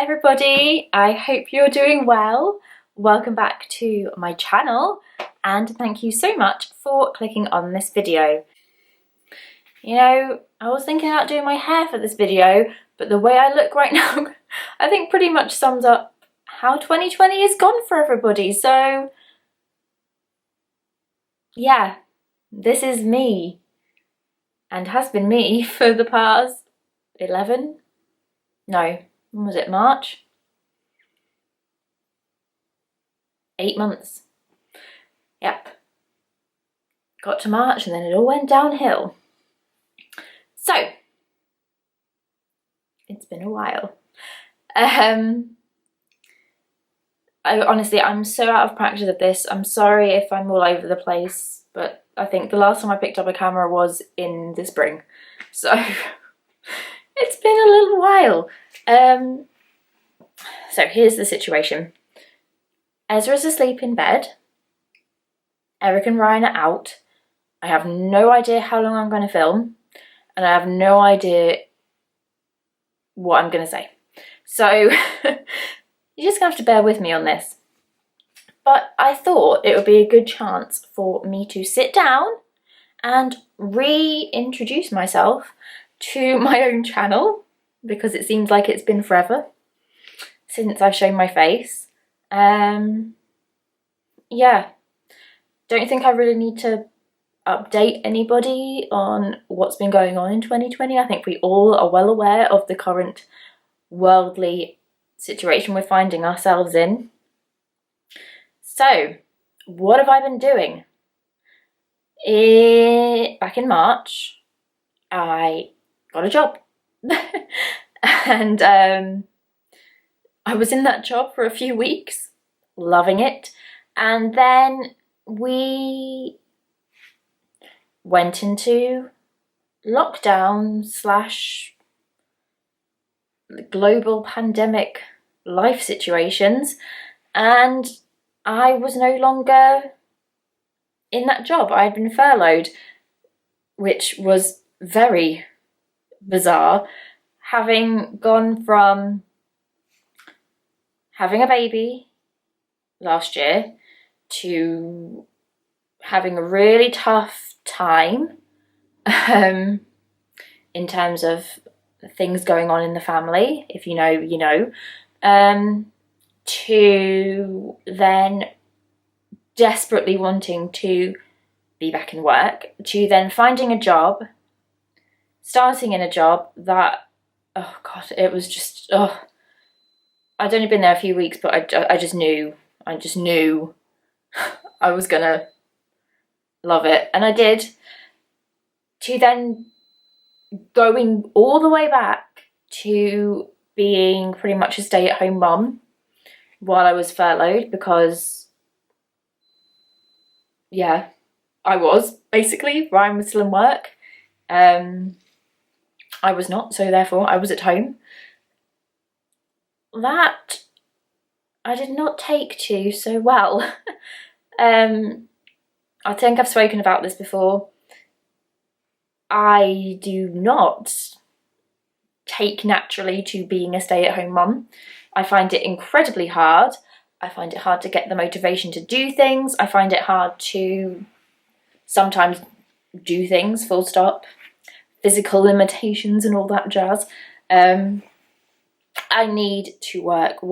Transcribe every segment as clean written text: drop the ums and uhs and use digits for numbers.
everybody, I hope you're doing well. Welcome back to my channel and thank you so much for clicking on this video. You know, I was thinking about doing my hair for this video, but the way I look right now I think pretty much sums up how 2020 is gone for everybody. So yeah, this is me and has been me for the past 11, no, when was it, March? 8 months. Yep. Got to March and then it all went downhill. So, it's been a while. I'm so out of practice at this. I'm sorry if I'm all over the place, but I think the last time I picked up a camera was in the spring. So, it's been a little while. So here's the situation. Ezra's asleep in bed. Eric and Ryan are out. I have no idea how long I'm going to film, and I have no idea what I'm going to say. So you're just going to have to bear with me on this. But I thought it would be a good chance for me to sit down and reintroduce myself to my own channel, because it seems like it's been forever since I've shown my face. Yeah, don't think I really need to update anybody on what's been going on in 2020. I think we all are well aware of the current worldly situation we're finding ourselves in. So, what have I been doing? Back in March, I got a job. And I was in that job for a few weeks, loving it. And then we went into lockdown / global pandemic life situations, and I was no longer in that job. I had been furloughed, which was very bizarre, having gone from having a baby last year to having a really tough time in terms of things going on in the family, if you know, you know, to then desperately wanting to be back in work, to then finding a job, starting in a job that, oh God, it was just, oh, I'd only been there a few weeks, but I just knew I was gonna love it, and I did. To then going all the way back to being pretty much a stay-at-home mum while I was furloughed, because yeah, I was basically. Ryan was still in work. I was not, so therefore I was at home. That I did not take to so well. I think I've spoken about this before. I do not take naturally to being a stay-at-home mum. I find it incredibly hard. I find it hard to get the motivation to do things. I find it hard to sometimes do things, full stop. Physical limitations and all that jazz. I need to work.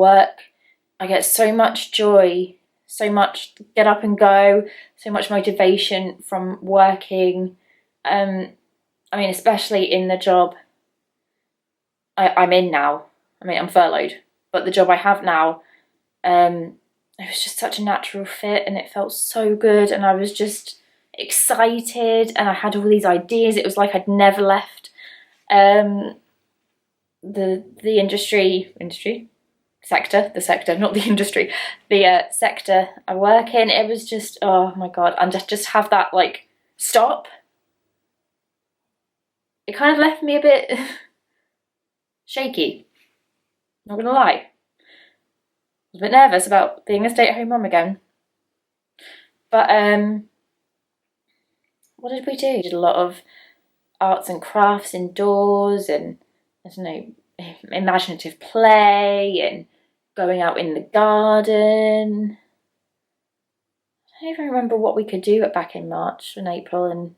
I get so much joy, so much get up and go, so much motivation from working. I mean, especially in the job I'm in now. I mean, I'm furloughed, but the job I have now, it was just such a natural fit and it felt so good, and I was just excited and I had all these ideas. It was like I'd never left the sector, not the industry, the sector I work in. It was just, oh my God, and just have that like stop. It kind of left me a bit shaky, not gonna lie. I was a bit nervous about being a stay-at-home mum again. But what did we do? We did a lot of arts and crafts indoors, and I don't know, imaginative play and going out in the garden. I don't even remember what we could do back in March and April and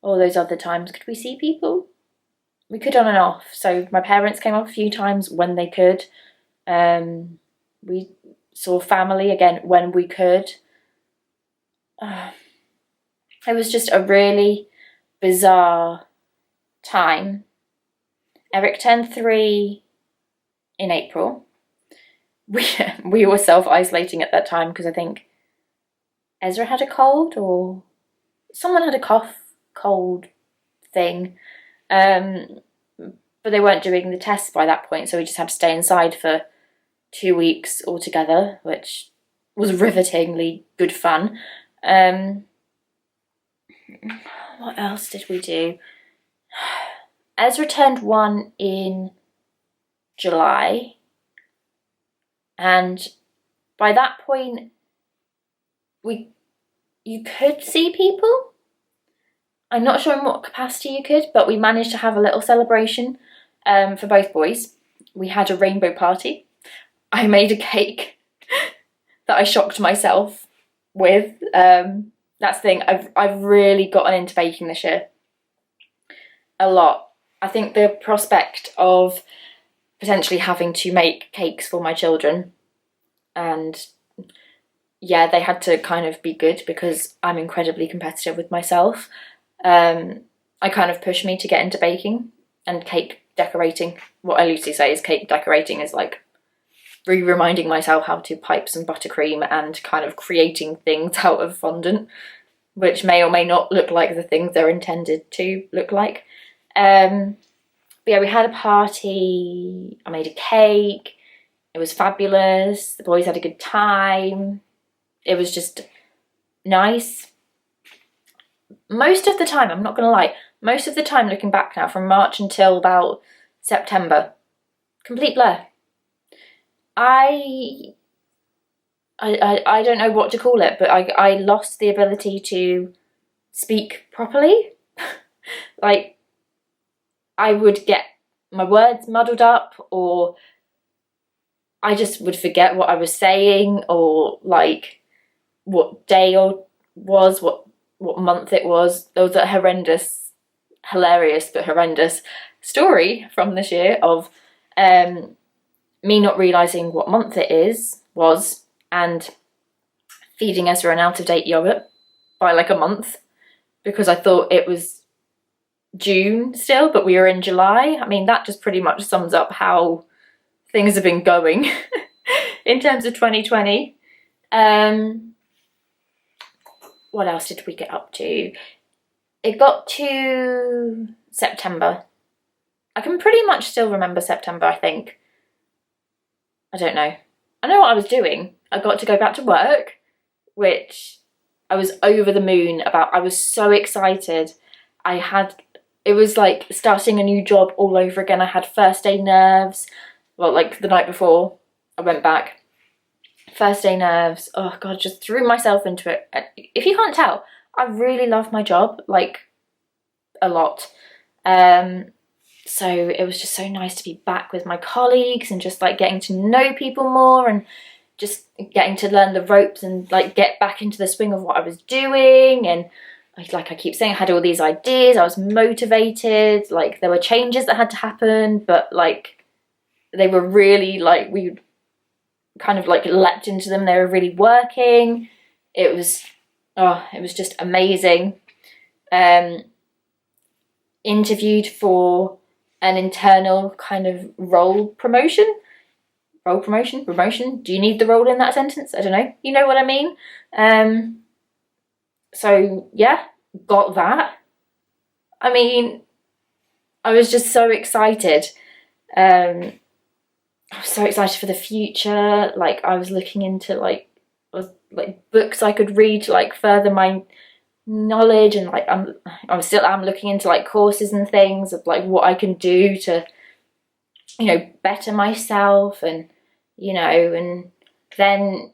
all those other times. Could we see people? We could on and off. So my parents came off a few times when they could. We saw family again when we could. It was just a really bizarre time. Eric turned 3 in April. We were self-isolating at that time because I think Ezra had a cold or someone had a cold thing. But they weren't doing the tests by that point, so we just had to stay inside for 2 weeks altogether, which was rivetingly good fun. What else did we do? Ezra turned 1 in July, and by that point you could see people. I'm not sure in what capacity you could, but we managed to have a little celebration for both boys. We had a rainbow party. I made a cake that I shocked myself with. That's the thing, I've really gotten into baking this year. A lot. I think the prospect of potentially having to make cakes for my children, and yeah, they had to kind of be good because I'm incredibly competitive with myself. I kind of pushed me to get into baking and cake decorating. What I loosely say is cake decorating is like reminding myself how to pipe some buttercream and kind of creating things out of fondant, which may or may not look like the things they're intended to look like. But yeah, we had a party, I made a cake, it was fabulous, the boys had a good time, it was just nice. Most of the time, I'm not going to lie, most of the time looking back now, from March until about September, complete blur. I don't know what to call it, but I lost the ability to speak properly. Like, I would get my words muddled up, or I just would forget what I was saying, or like what day was, what month it was. There was a hilarious but horrendous story from this year of me not realising what month it was, and feeding Ezra an out-of-date yogurt by like a month because I thought it was June still, but we were in July. I mean, that just pretty much sums up how things have been going in terms of 2020. What else did we get up to? It got to September. I can pretty much still remember September, I think. I don't know. I know what I was doing. I got to go back to work, which I was over the moon about. I was so excited. It was like starting a new job all over again. I had first day nerves. Well, like the night before I went back. First day nerves. Oh God, just threw myself into it. If you can't tell, I really love my job, like a lot. So it was just so nice to be back with my colleagues and just like getting to know people more and just getting to learn the ropes and like get back into the swing of what I was doing. And like I keep saying, I had all these ideas, I was motivated, like there were changes that had to happen, but like they were really like, we kind of like leapt into them, they were really working. It was just amazing. Interviewed for an internal kind of promotion. Do you need the role in that sentence? I don't know. You know what I mean? So yeah, got that. I mean, I was just so excited. I was so excited for the future. Like I was looking into like books I could read to like further my knowledge, and like I'm looking into like courses and things of like what I can do to, you know, better myself, and you know, and then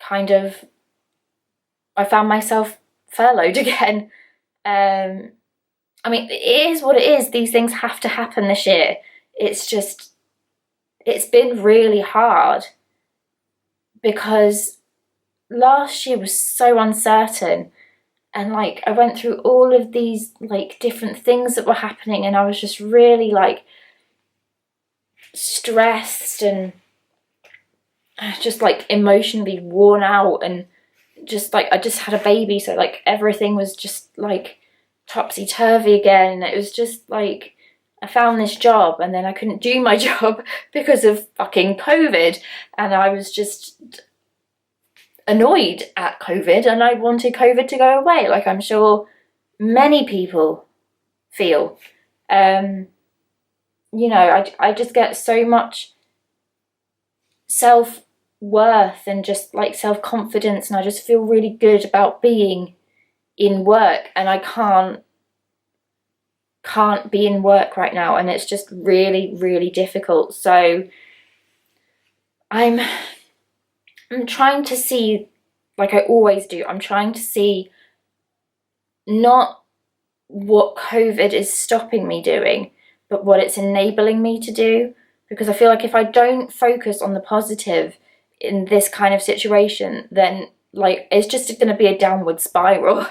kind of I found myself furloughed again. I I mean, it is what it is. These things have to happen this year. It's been really hard because last year was so uncertain, and like I went through all of these like different things that were happening, and I was just really like stressed and just like emotionally worn out, and just like I just had a baby, so like everything was just like topsy-turvy again. It was just like I found this job and then I couldn't do my job because of fucking COVID, and I was just annoyed at COVID and I wanted COVID to go away, like I'm sure many people feel. You know, I just get so much self-worth and just like self-confidence, and I just feel really good about being in work, and I can't be in work right now, and it's just really, really difficult. So I'm trying to see, like I always do, I'm trying to see not what COVID is stopping me doing, but what it's enabling me to do. Because I feel like if I don't focus on the positive in this kind of situation, then like it's just going to be a downward spiral.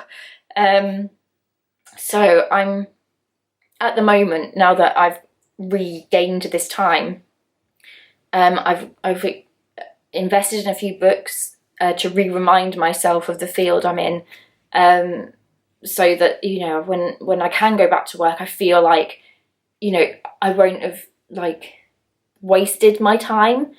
So I'm at the moment, now that I've regained this time, I've invested in a few books to remind myself of the field I'm in, so that, you know, when I can go back to work, I feel like, you know, I won't have like wasted my time.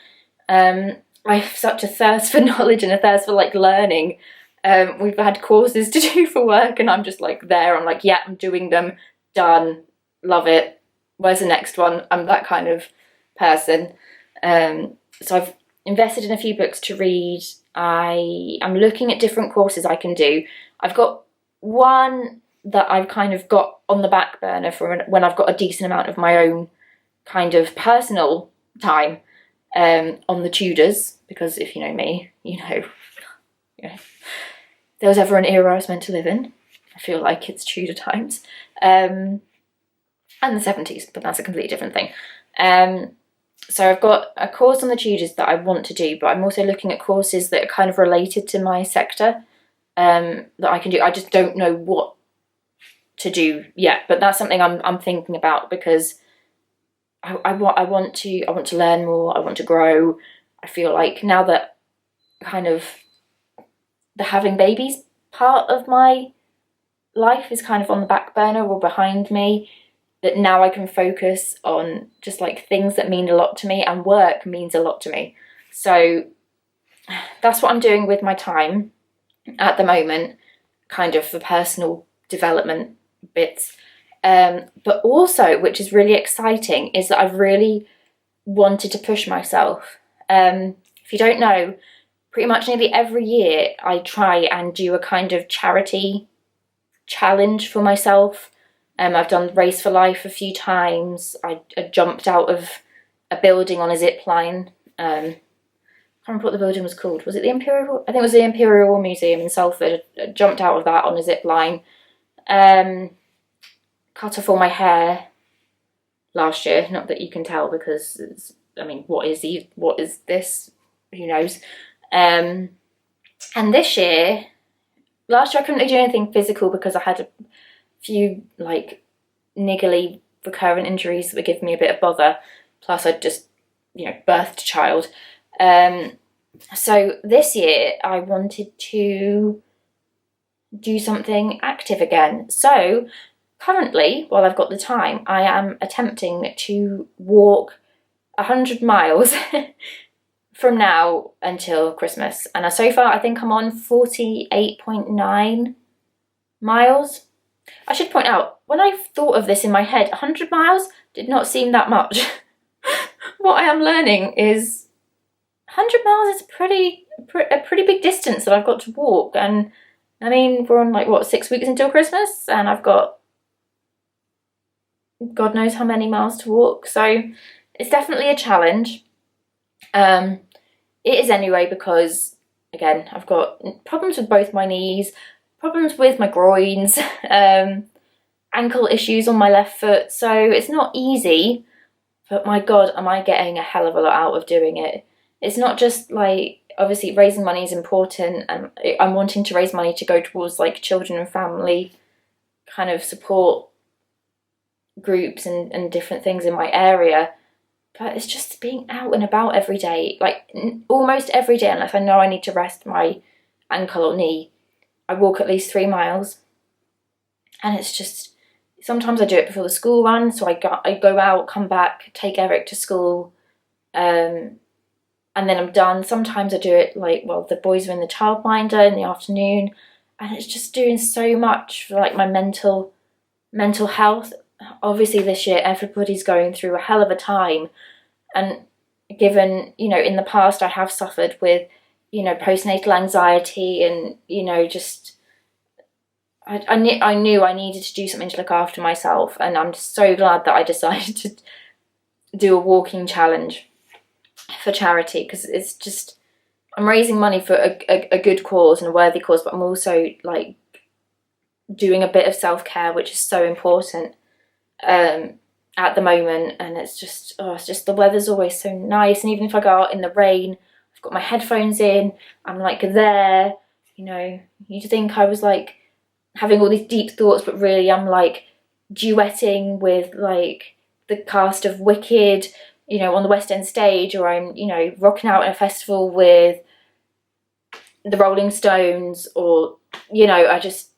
I have such a thirst for knowledge and a thirst for like learning. We've had courses to do for work and I'm just like there, I'm like, yeah, I'm doing them, done, love it, where's the next one? I'm that kind of person. So I've invested in a few books to read. I'm looking at different courses I can do. I've got one that I've kind of got on the back burner for when I've got a decent amount of my own kind of personal time, on the Tudors, because if you know me, you know, if there was ever an era I was meant to live in, I feel like it's Tudor times, and the 70s, but that's a completely different thing. So I've got a course on the Tudors that I want to do, but I'm also looking at courses that are kind of related to my sector, that I can do. I just don't know what to do yet, but that's something I'm thinking about, because I want to learn more. I want to grow. I feel like now that kind of the having babies part of my life is kind of on the back burner or behind me, that now I can focus on just like things that mean a lot to me, and work means a lot to me. So that's what I'm doing with my time at the moment, kind of for personal development bits. But also, which is really exciting, is that I've really wanted to push myself. If you don't know, pretty much nearly every year I try and do a kind of charity challenge for myself. I've done Race for Life a few times. I jumped out of a building on a zip line. I can't remember what the building was called. Was it the Imperial? I think it was the Imperial War Museum in Salford. I jumped out of that on a zip line. Cut off all my hair last year. Not that you can tell, because it's, I mean, what is this? Who knows? And this year, last year I couldn't do anything physical because I had a few like niggly recurrent injuries that were giving me a bit of bother. Plus I'd just, you know, birthed a child. So this year I wanted to do something active again. So currently, while I've got the time, I am attempting to walk 100 miles from now until Christmas. And so far, I think I'm on 48.9 miles. I should point out, when I thought of this in my head, 100 miles did not seem that much. What I am learning is 100 miles is a pretty big distance that I've got to walk. And I mean, we're on like, what, 6 weeks until Christmas? And I've got God knows how many miles to walk. So it's definitely a challenge. It is anyway, because again, I've got problems with both my knees, problems with my groins, ankle issues on my left foot, so it's not easy, but my God, am I getting a hell of a lot out of doing it. It's not just like, obviously raising money is important, and I'm wanting to raise money to go towards like children and family kind of support groups and different things in my area, but it's just being out and about every day, like almost every day, unless I know I need to rest my ankle or knee. I walk at least 3 miles, and it's just, sometimes I do it before the school run, so I go out, come back, take Eric to school, and then I'm done. Sometimes I do it like, well, the boys are in the childminder in the afternoon, and it's just doing so much for like my mental health. Obviously this year everybody's going through a hell of a time, and given, you know, in the past I have suffered with, you know, postnatal anxiety, and, you know, just I knew I needed to do something to look after myself, and I'm so glad that I decided to do a walking challenge for charity, because it's just, I'm raising money for a good cause and a worthy cause, but I'm also like doing a bit of self-care, which is so important at the moment. And it's just the weather's always so nice, and even if I go out in the rain, I've got my headphones in, I'm like there, you know, you'd think I was like having all these deep thoughts, but really I'm like duetting with like the cast of Wicked, you know, on the West End stage, or I'm, you know, rocking out in a festival with the Rolling Stones, or, you know, I just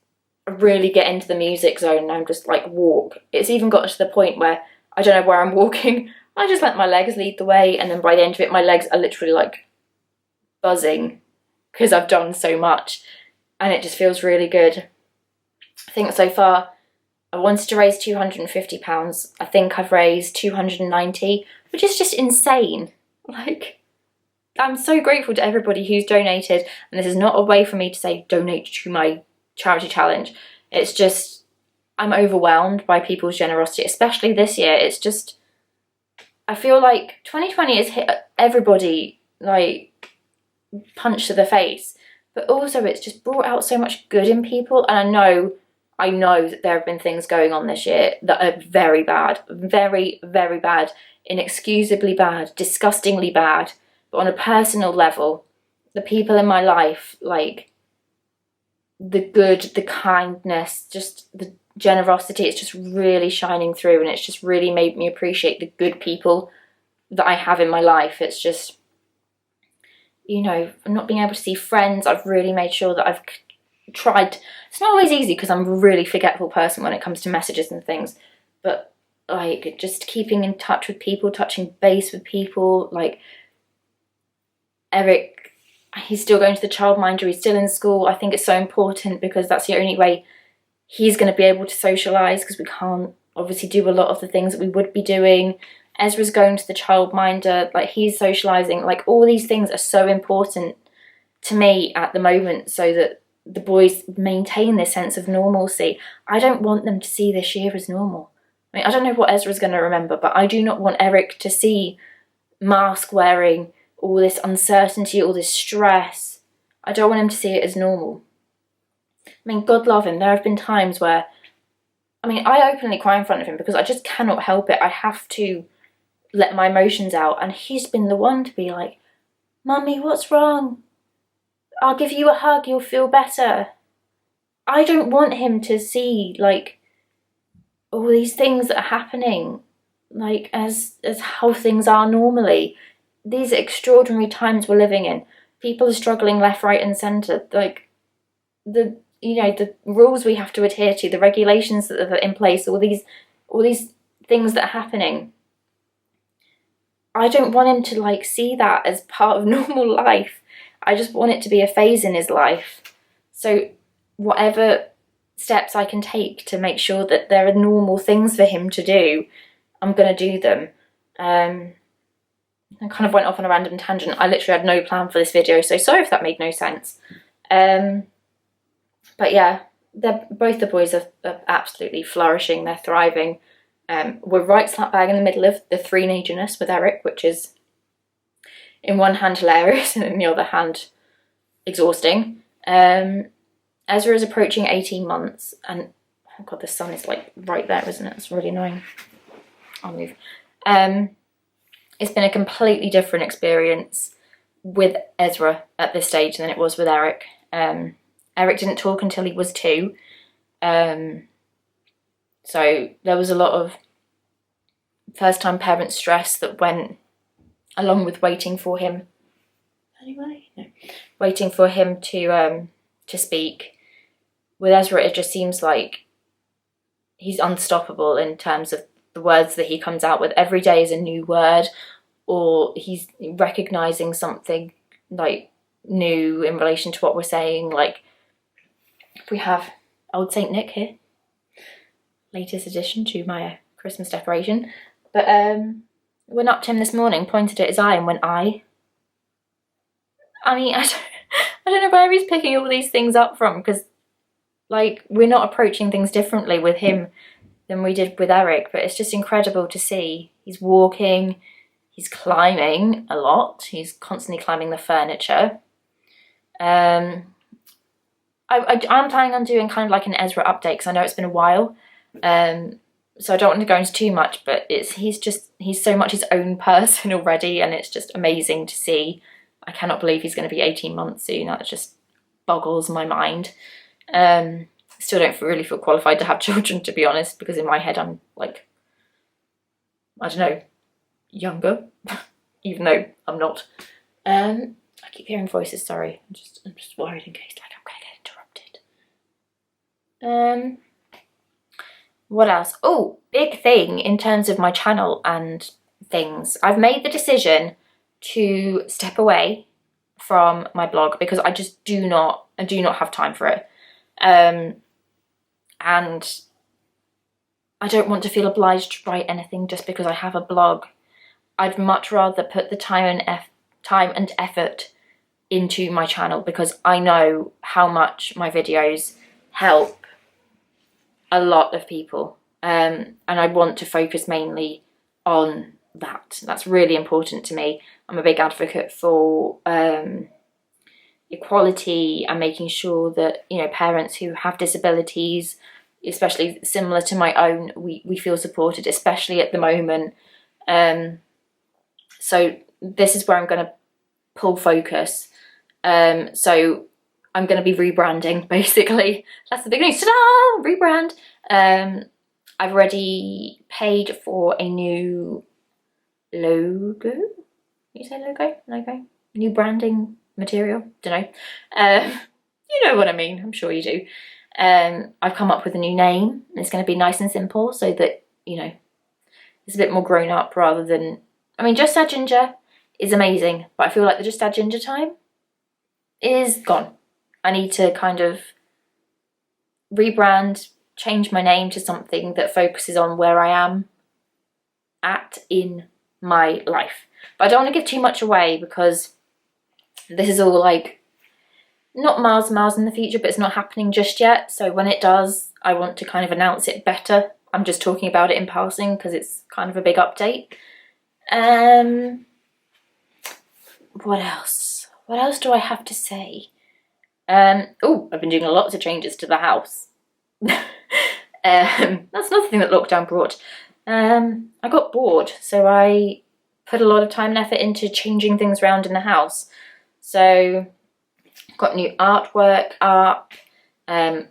really get into the music zone, and I'm just like walk. It's even got to the point where I don't know where I'm walking, I just let my legs lead the way, and then by the end of it my legs are literally like buzzing because I've done so much, and it just feels really good. I think so far I wanted to raise £250. I think I've raised 290, which is just insane. Like, I'm so grateful to everybody who's donated, and this is not a way for me to say donate to my charity challenge. It's just, I'm overwhelmed by people's generosity, especially this year. It's just, I feel like 2020 has hit everybody like punch to the face, but also it's just brought out so much good in people. And I know that there have been things going on this year that are very bad, very, very bad, inexcusably bad, disgustingly bad. But on a personal level, the people in my life, like the good, the kindness, just the generosity, it's just really shining through, and it's just really made me appreciate the good people that I have in my life. It's just, you know, not being able to see friends, I've really made sure that I've tried. It's not always easy because I'm a really forgetful person when it comes to messages and things, but like just keeping in touch with people, touching base with people. Like Eric, he's still going to the childminder, he's still in school. I think it's so important because that's the only way he's going to be able to socialise, because we can't obviously do a lot of the things that we would be doing. Ezra's going to the childminder, like he's socialising. Like all these things are so important to me at the moment, so that the boys maintain this sense of normalcy. I don't want them to see this year as normal. I mean, I don't know what Ezra's going to remember, but I do not want Eric to see mask wearing, all this uncertainty, all this stress. I don't want him to see it as normal. I mean, God love him, there have been times where, I mean, I openly cry in front of him because I just cannot help it. I have to let my emotions out, and he's been the one to be like, "Mummy, what's wrong? I'll give you a hug, you'll feel better." I don't want him to see like all these things that are happening like as how things are normally. These are extraordinary times we're living in. People are struggling left, right and centre. Like the rules we have to adhere to, the regulations that are in place, all these things that are happening. I don't want him to like see that as part of normal life. I just want it to be a phase in his life. So whatever steps I can take to make sure that there are normal things for him to do, I'm going to do them. I kind of went off on a random tangent. I literally had no plan for this video, so sorry if that made no sense. But yeah, both the boys are absolutely flourishing. They're thriving. We're right slap bang in the middle of the three-agerness with Eric, which is in one hand hilarious and in the other hand exhausting. Ezra is approaching 18 months, and Oh god, the sun is like right there, isn't it? It's really annoying. I'll move. It's been a completely different experience with Ezra at this stage than it was with Eric. Eric didn't talk until he was 2. So there was a lot of first-time parent stress that went along with waiting for him. Anyway, no. Waiting for him to speak. With Ezra, it just seems like he's unstoppable in terms of the words that he comes out with. Every day is a new word, or he's recognizing something like new in relation to what we're saying. Like, we have Old Saint Nick here, latest addition to my Christmas decoration. But went up to him this morning, pointed at his eye and went, "I." I mean, I don't know where he's picking all these things up from, because like, we're not approaching things differently with him than we did with Eric, but it's just incredible to see. He's walking, he's climbing a lot, he's constantly climbing the furniture. I'm planning on doing kind of like an Ezra update, because I know it's been a while, so I don't want to go into too much, but he's so much his own person already, and it's just amazing to see. I cannot believe he's going to be 18 months soon. That just boggles my mind. Still don't really feel qualified to have children, to be honest, because in my head I'm like, I don't know, younger, even though I'm not. I keep hearing voices, sorry. I'm just worried in case like I'm going to get interrupted. What else? Oh, big thing in terms of my channel and things. I've made the decision to step away from my blog because I just do not have time for it. And I don't want to feel obliged to write anything just because I have a blog. I'd much rather put the time and effort into my channel, because I know how much my videos help a lot of people, and I want to focus mainly on that. That's really important to me. I'm a big advocate for equality and making sure that, you know, parents who have disabilities, especially similar to my own, we feel supported, especially at the moment. So this is where I'm going to pull focus. So I'm going to be rebranding, basically. That's the big news. Ta-da! Rebrand. I've already paid for a new logo. You say logo? Logo? New branding material? Don't know. You know what I mean. I'm sure you do. I've come up with a new name. It's going to be nice and simple, so that, you know, it's a bit more grown up rather than... I mean, Just Add Ginger is amazing, but I feel like the Just Add Ginger time is gone. I need to kind of rebrand, change my name to something that focuses on where I am at in my life. But I don't want to give too much away, because this is all like not miles in the future, but it's not happening just yet. So when it does, I want to kind of announce it better. I'm just talking about it in passing because it's kind of a big update. What else? What else do I have to say? Oh, I've been doing lots of changes to the house. That's another thing that lockdown brought. I got bored, so I put a lot of time and effort into changing things around in the house. So got new artwork up,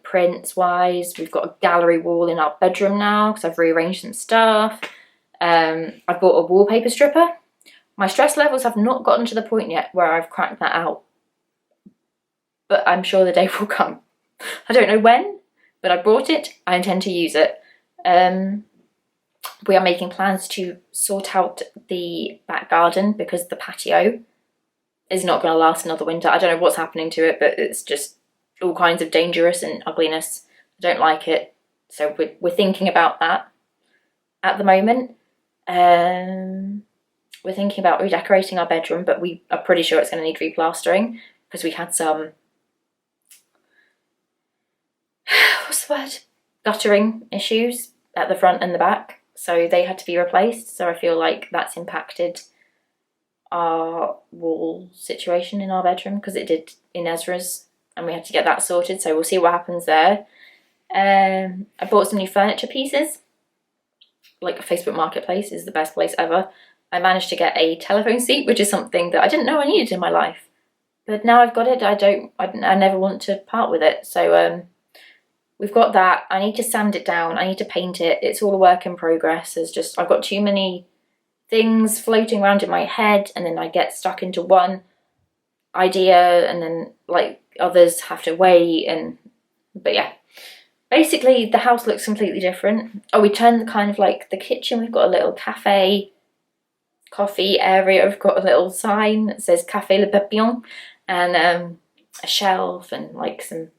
prints wise. We've got a gallery wall in our bedroom now because I've rearranged some stuff. I bought a wallpaper stripper. My stress levels have not gotten to the point yet where I've cracked that out, but I'm sure the day will come. I don't know when, but I bought it. I intend to use it. We are making plans to sort out the back garden because the patio is not going to last another winter. I don't know what's happening to it, but it's just all kinds of dangerous and ugliness. I don't like it. So we're thinking about that at the moment. We're thinking about redecorating our bedroom, but we are pretty sure it's going to need replastering because we had some, what's the word? Guttering issues at the front and the back. So they had to be replaced. So I feel like that's impacted our wall situation in our bedroom, because it did in Ezra's, and we had to get that sorted. So we'll see what happens there. I bought some new furniture pieces. Like, Facebook Marketplace is the best place ever. I managed to get a telephone seat, which is something that I didn't know I needed in my life. But now I've got it, I never want to part with it. So we've got that. I need to sand it down. I need to paint it. It's all a work in progress. I've got too many things floating around in my head, and then I get stuck into one idea, and then like others have to wait. But yeah, basically the house looks completely different. Oh, we turned kind of like the kitchen. We've got a little cafe, coffee area. We've got a little sign that says Café Le Papillon, and a shelf, and like some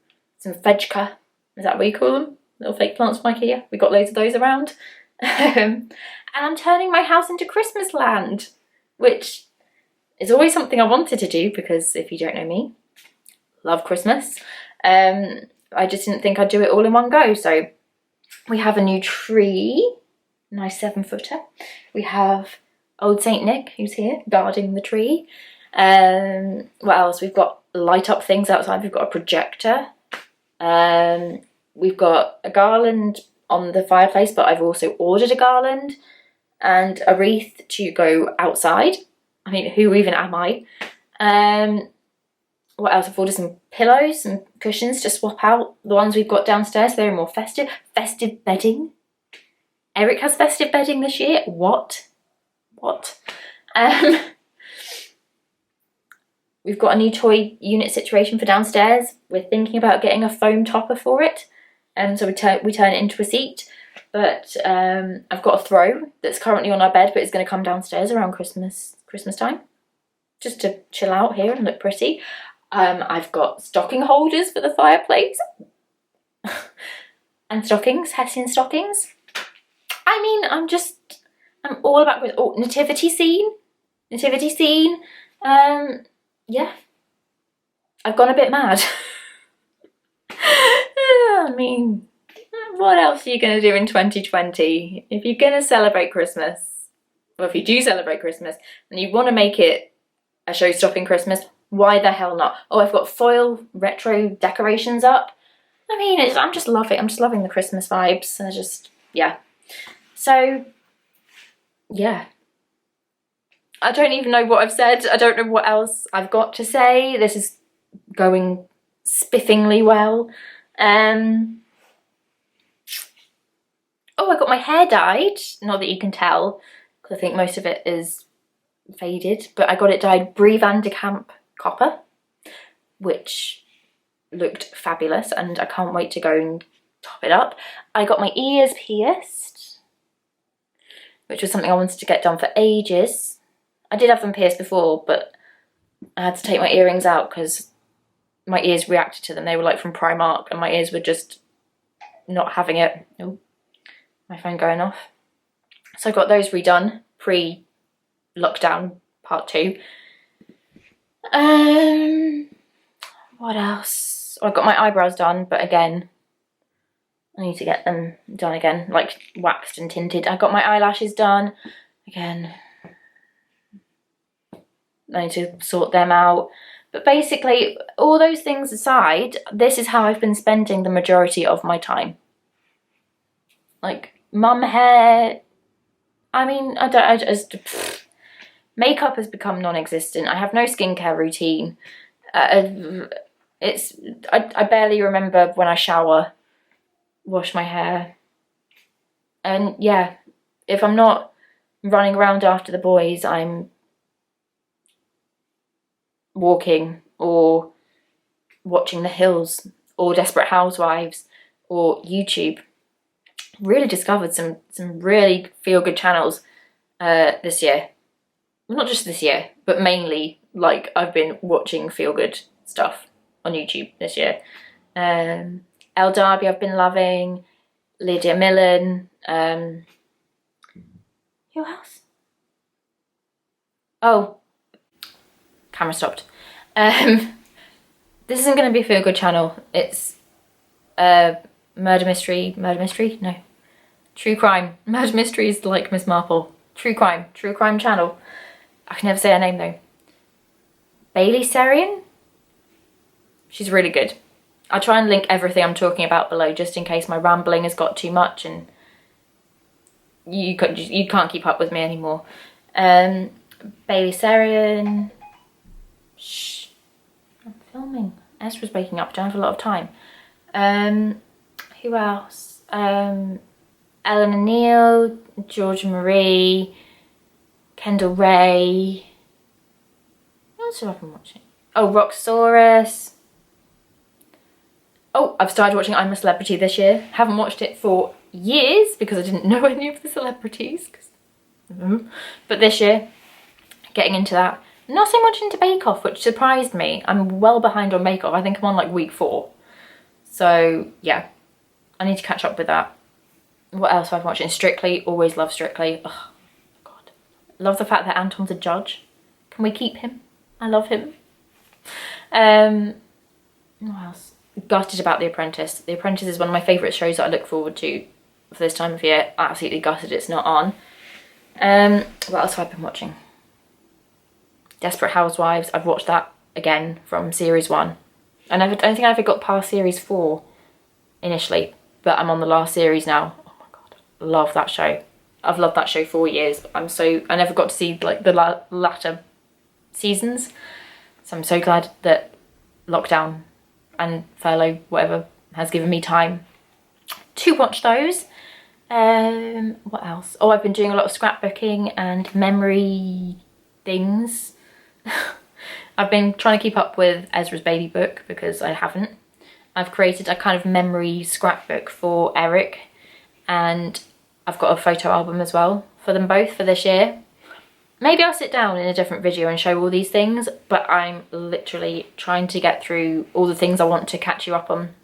vegca. Is that what you call them? Little fake plants from IKEA. We got loads of those around. And I'm turning my house into Christmas land, which is always something I wanted to do, because if you don't know me, love Christmas. I just didn't think I'd do it all in one go. So we have a new tree, nice 7-footer. We have old Saint Nick, who's here guarding the tree. What else? We've got light up things outside. We've got a projector. We've got a garland on the fireplace, but I've also ordered a garland and a wreath to go outside. I mean, who even am I? What else? I've ordered some pillows, some cushions to swap out the ones we've got downstairs. They're more festive. Festive bedding. Eric has festive bedding this year. What? We've got a new toy unit situation for downstairs. We're thinking about getting a foam topper for it. So we turn it into a seat. But I've got a throw that's currently on our bed, but it's going to come downstairs around Christmas time, just to chill out here and look pretty. I've got stocking holders for the fireplace. And stockings, Hessian stockings. I mean, I'm all about nativity scene. Yeah, I've gone a bit mad. I mean, what else are you going to do in 2020? If you're going to celebrate Christmas, or if you do celebrate Christmas, and you want to make it a show-stopping Christmas, why the hell not? Oh, I've got foil retro decorations up. I mean, I'm just loving the Christmas vibes. Yeah. So, yeah. I don't even know what I've said. I don't know what else I've got to say. This is going spiffingly well. Oh, I got my hair dyed. Not that you can tell, because I think most of it is faded. But I got it dyed Brie Van de Camp copper, which looked fabulous, and I can't wait to go and top it up. I got my ears pierced, which was something I wanted to get done for ages. I did have them pierced before, but I had to take my earrings out because my ears reacted to them. They were like from Primark, and my ears were just not having it. Oh, my phone going off. So I got those redone pre-lockdown part 2. What else? Oh, I got my eyebrows done, but again, I need to get them done again, like waxed and tinted. I got my eyelashes done again. I need to sort them out. But basically, all those things aside, this is how I've been spending the majority of my time. Like, mum hair. I mean, makeup has become non-existent. I have no skincare routine. I barely remember when I shower, wash my hair. And yeah, if I'm not running around after the boys, I'm walking or watching The Hills or Desperate Housewives or YouTube. Really discovered some really feel-good channels this year. Well, not just this year, but mainly, like, I've been watching feel-good stuff on YouTube this year. Elle Darby I've been loving, Lydia Millen, who else? Oh, camera stopped. This isn't going to be a feel-good channel. It's murder mystery, no, true crime. Murder mystery is like Miss Marple. True crime channel. I can never say her name though. Bailey Sarian? She's really good. I'll try and link everything I'm talking about below, just in case my rambling has got too much and you can't keep up with me anymore. Bailey Sarian. Shh, I'm filming. Ezra's waking up, don't have a lot of time. Who else? Ellen and Neil, Georgia Marie, Kendall Ray. What else have I been watching? Oh, Roxaurus. Oh, I've started watching I'm a Celebrity this year. Haven't watched it for years because I didn't know any of the celebrities. But this year, getting into that. Not so much into Bake Off, which surprised me. I'm well behind on Bake Off. I think I'm on like week 4. So yeah, I need to catch up with that. What else have I been watching? Strictly, always love Strictly. Oh God, love the fact that Anton's a judge. Can we keep him? I love him. What else? Gutted about The Apprentice. The Apprentice is one of my favourite shows that I look forward to for this time of year. Absolutely gutted it's not on. What else have I been watching? Desperate Housewives. I've watched that again from series 1. I don't think I ever got past series 4 initially, but I'm on the last series now. Oh my God, love that show. I've loved that show for years. I never got to see like the latter seasons, so I'm so glad that lockdown and furlough, whatever, has given me time to watch those. What else? Oh, I've been doing a lot of scrapbooking and memory things. I've been trying to keep up with Ezra's baby book because I haven't. I've created a kind of memory scrapbook for Eric, and I've got a photo album as well for them both for this year. Maybe I'll sit down in a different video and show all these things, but I'm literally trying to get through all the things I want to catch you up on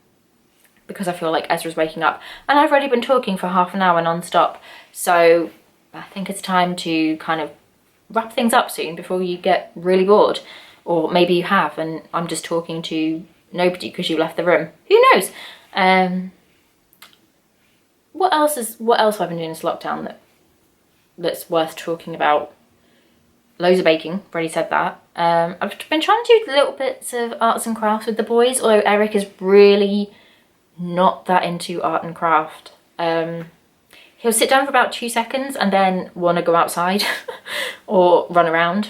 because I feel like Ezra's waking up. And I've already been talking for half an hour non-stop, so I think it's time to kind of wrap things up soon before you get really bored. Or maybe you have and I'm just talking to nobody because you left the room. Who knows? What else have I been doing this lockdown that's worth talking about? Loads of baking, already said that. I've been trying to do little bits of arts and crafts with the boys, although Eric is really not that into art and craft. He'll sit down for about 2 seconds and then want to go outside or run around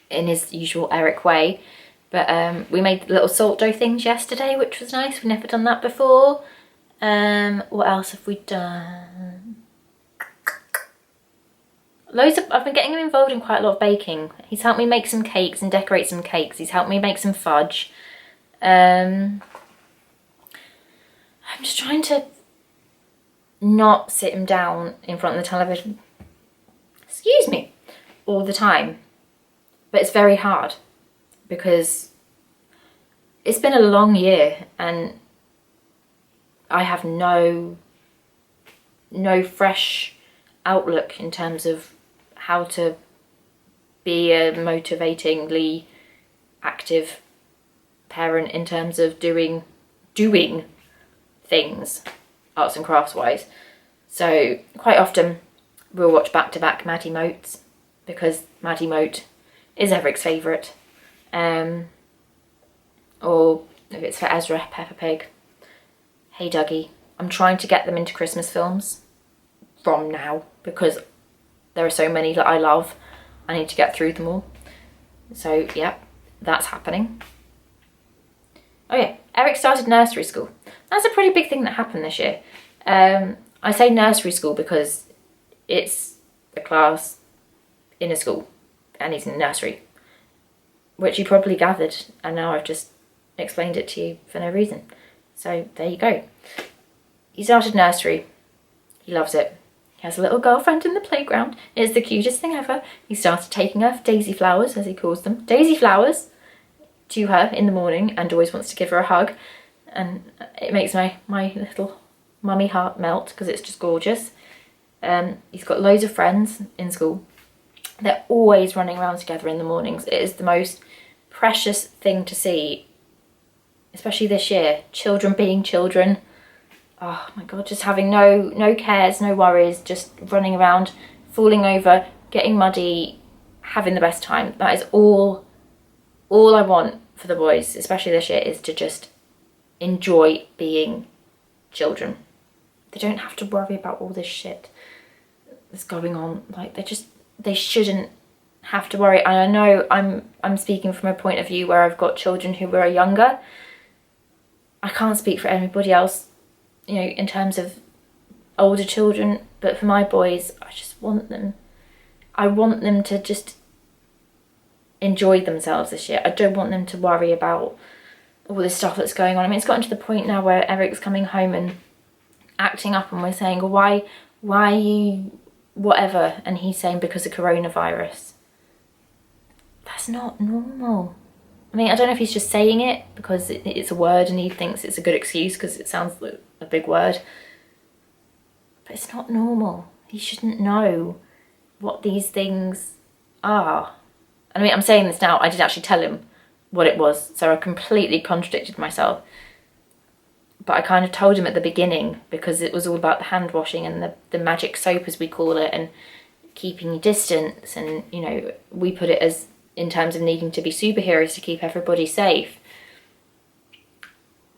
in his usual Eric way. But we made little salt dough things yesterday, which was nice. We've never done that before. What else have we done? I've been getting him involved in quite a lot of baking. He's helped me make some cakes and decorate some cakes. He's helped me make some fudge. I'm just trying to not sit him down in front of the television, excuse me, all the time. But it's very hard because it's been a long year and I have no fresh outlook in terms of how to be a motivatingly active parent in terms of doing things arts and crafts wise. So quite often we'll watch back-to-back Maddie Motes because Maddie Mote is Eric's favourite. Or if it's for Ezra, Peppa Pig. Hey Dougie. I'm trying to get them into Christmas films from now because there are so many that I love. I need to get through them all. So yeah, that's happening. Oh yeah, Eric started nursery school. That's a pretty big thing that happened this year. I say nursery school because it's a class in a school and he's in nursery, which you probably gathered, and now I've just explained it to you for no reason. So there you go. He started nursery. He loves it. He has a little girlfriend in the playground. It's the cutest thing ever. He started taking her daisy flowers, as he calls them, daisy flowers, to her in the morning and always wants to give her a hug. And it makes my little mummy heart melt because it's just gorgeous. He's got loads of friends in school. They're always running around together in the mornings. It is the most precious thing to see, especially this year. Children being children. Oh my God, just having no cares, no worries, just running around, falling over, getting muddy, having the best time. That is all I want for the boys, especially this year, is to just enjoy being children. They don't have to worry about all this shit that's going on. Like, they shouldn't have to worry. And I know I'm speaking from a point of view where I've got children who are younger. I can't speak for everybody else, you know, in terms of older children, but for my boys, I want them to just enjoy themselves this year. I don't want them to worry about all this stuff that's going on. I mean, it's gotten to the point now where Eric's coming home and acting up, and we're saying, well, why are you whatever? And he's saying, because of coronavirus. That's not normal. I mean, I don't know if he's just saying it because it's a word and he thinks it's a good excuse because it sounds like a big word. But it's not normal. He shouldn't know what these things are. I mean, I'm saying this now, I did actually tell him what it was, so I completely contradicted myself. But I kind of told him at the beginning, because it was all about the hand washing and the magic soap, as we call it, and keeping your distance, and, you know, we put it as in terms of needing to be superheroes to keep everybody safe.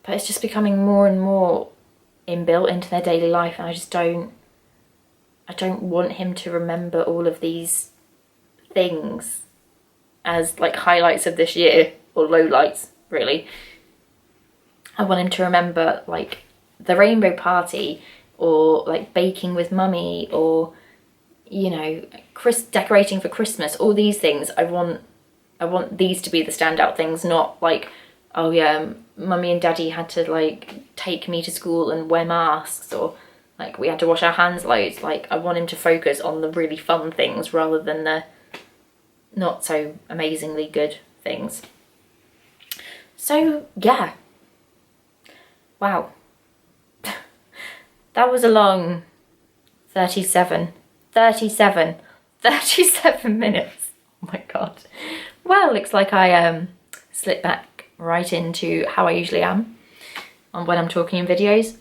But it's just becoming more and more inbuilt into their daily life, and I don't want him to remember all of these things as like highlights of this year, or lowlights, really. I want him to remember like the rainbow party, or like baking with mummy, or, you know, decorating for Christmas. All these things, I want these to be the standout things, not like, oh yeah, mummy and daddy had to like take me to school and wear masks, or like we had to wash our hands loads. Like, I want him to focus on the really fun things rather than the not so amazingly good things. So yeah, wow, that was a long 37 minutes. Oh my god. Well, looks like I slipped back right into how I usually am on when I'm talking in videos.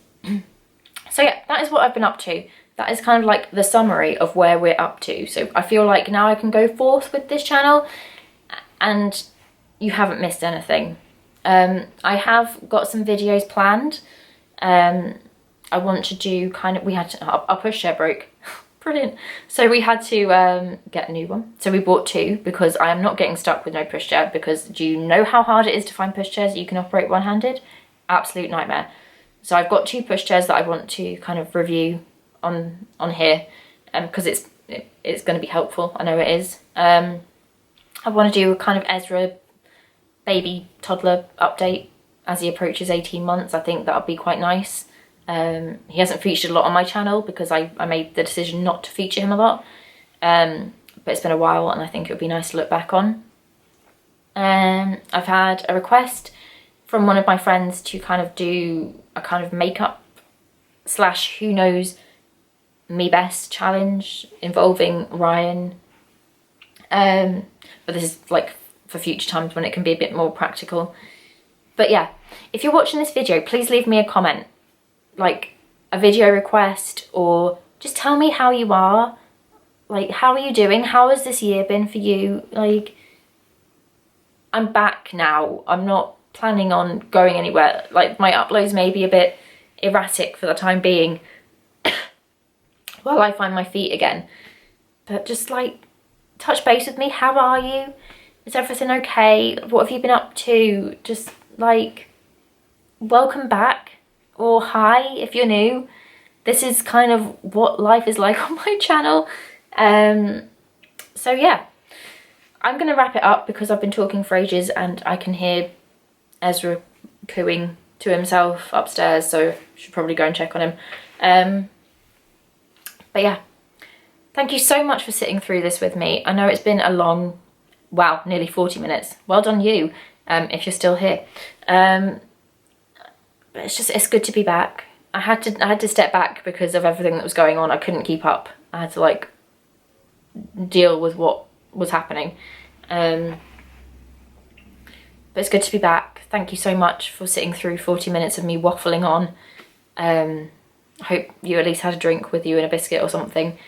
So yeah, that is what I've been up to. That is kind of like the summary of where we're up to. So I feel like now I can go forth with this channel and you haven't missed anything. I have got some videos planned. I want to do kind of, our pushchair broke. Brilliant. So we had to get a new one. So we bought two, because I am not getting stuck with no pushchair, because do you know how hard it is to find pushchairs you can operate one-handed? Absolute nightmare. So I've got two pushchairs that I want to kind of review on here, because it's going to be helpful. I know it is. I want to do a kind of Ezra baby toddler update as he approaches 18 months. I think that'll be quite nice. He hasn't featured a lot on my channel because I made the decision not to feature him a lot, but it's been a while and I think it would be nice to look back on. I've had a request from one of my friends to kind of do a kind of makeup / who knows me best challenge involving Ryan, but this is like for future times when it can be a bit more practical. But yeah, if you're watching this video, please leave me a comment, like a video request, or just tell me how you are. Like, how are you doing? How has this year been for you? Like, I'm back now. I'm not planning on going anywhere. Like, my uploads may be a bit erratic for the time being while I find my feet again. But just like, touch base with me. How are you? Is everything okay? What have you been up to? Just like, welcome back, or hi if you're new. This is kind of what life is like on my channel. So yeah, I'm gonna wrap it up because I've been talking for ages and I can hear Ezra cooing to himself upstairs, so I should probably go and check on him. But yeah, thank you so much for sitting through this with me. I know it's been a long, wow, nearly 40 minutes. Well done you, if you're still here. But it's good to be back. I had to step back because of everything that was going on. I couldn't keep up. I had to like deal with what was happening. But it's good to be back. Thank you so much for sitting through 40 minutes of me waffling on. I hope you at least had a drink with you and a biscuit or something.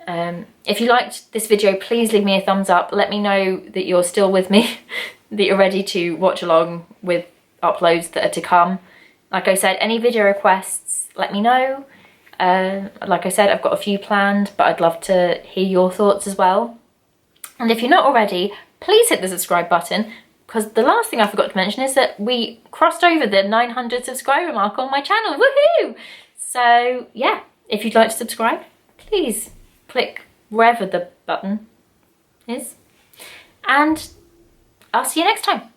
If you liked this video, please leave me a thumbs up. Let me know that you're still with me, that you're ready to watch along with uploads that are to come. Like I said, any video requests, let me know. Like I said, I've got a few planned, but I'd love to hear your thoughts as well. And if you're not already, please hit the subscribe button, because the last thing I forgot to mention is that we crossed over the 900 subscriber mark on my channel. Woohoo! So yeah, if you'd like to subscribe, please click wherever the button is. And I'll see you next time.